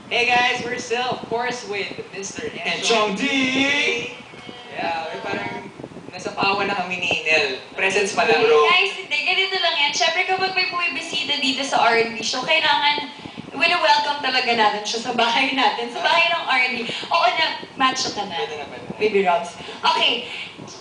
Hey guys, we're still, of course, with Mr. And Chong D! Yeah, we're parang nasa pawan na kami ni Nel. Presence pa lang, bro. Guys, hindi. Ganito lang yan. Siyempre kapag may bumibisita dito sa R&B show, kailangan wini-welcome talaga natin siya sa bahay natin. Sa bahay ng R&B. Oo na, match ka na. Pwede na, pwede na. Baby Robs. Okay.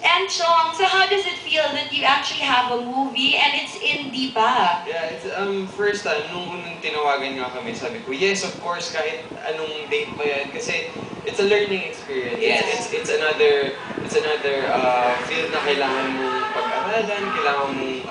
And Chong, so how does it feel that you actually have a movie and it's indie pa? Yeah, it's first time, nung unang tinawagan nga kami, sabi ko, yes, of course, kahit anong date pa yan. Kasi it's a learning experience. Yes. It's another field na kailangan mong pag-aralan, kailangan mong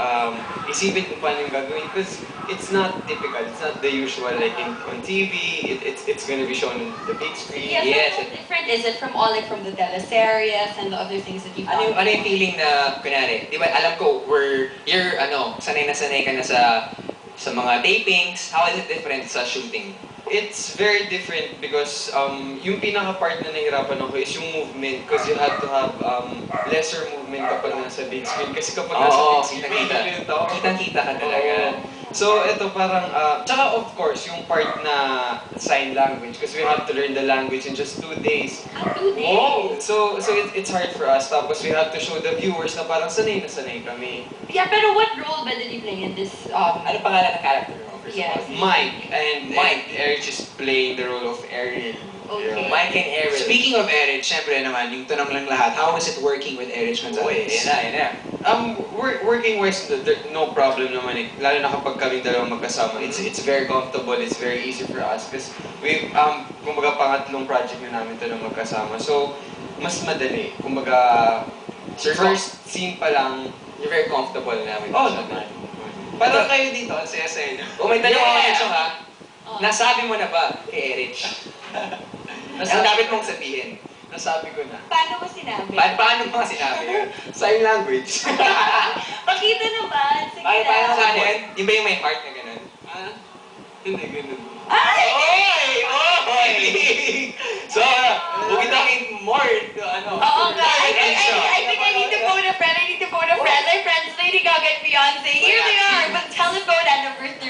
isipin kung paano yung gagawin. Because it's not typical, it's not the usual like on TV, it's gonna be shown on the big screen. Yes, Yes. so how different is it from all like from the teleseries and the other things that you've done? Ano yung feeling na, kunwari, di ba, alam ko, you're, sanay ka na sa mga tapings. How is it different sa shooting? It's very different because yung pinaka-part na nahirapan ako is yung movement because you have to have lesser movement kapag nasa big screen. Kasi kapag nasa Oo, big screen, kita-kita. ganyan tao. Kitang-kita ka talaga. So, ito parang, tsaka of course, yung part na sign language because we have to learn the language in just 2 days. 2 days? Oh, so it's hard for us. Tapos we have to show the viewers na parang sanay na sanay kami. Yeah, pero what role ba did you play in this? Ano pangalan ng character mo? First Yes. of all? Mike and Mike. Eric is playing the role of Ariel. Okay. Mike and Eric. Speaking of Erich, syempre naman, yung tanong lang lahat, how was it working with Erich Uy, Gonzalez? yan na. Working wise, no problem naman eh. Lalo na kapag kami dalawang magkasama. It's very comfortable, it's very easy for us. Kasi we, kumbaga pangatlong project na namin ito na magkasama. So, mas madali. Kumbaga, first scene pa lang, You're very comfortable na with oh, each other. parang kayo dito, ang saya-saya niyo. Kung may tanong ako Yeah. Enzo ha, Oh. nasabi mo na ba kay Erich? Ang dapat mong sabihin. Nasabi ko na. Paano mo sinabi? Paano mo nga sinabi yun? Sign language. Pakita naman. Sige Paano na. sa ano yun? Yung ba yung may heart na gano'n? Hindi, ganun. Ay! Oy! So, we'll be talking more to ano. Oo nga. I Enzo. think I need to phone a friend. I need to phone a friend. My friends, Lady Gaga and Beyonce. Here they are. But telephone at number 3.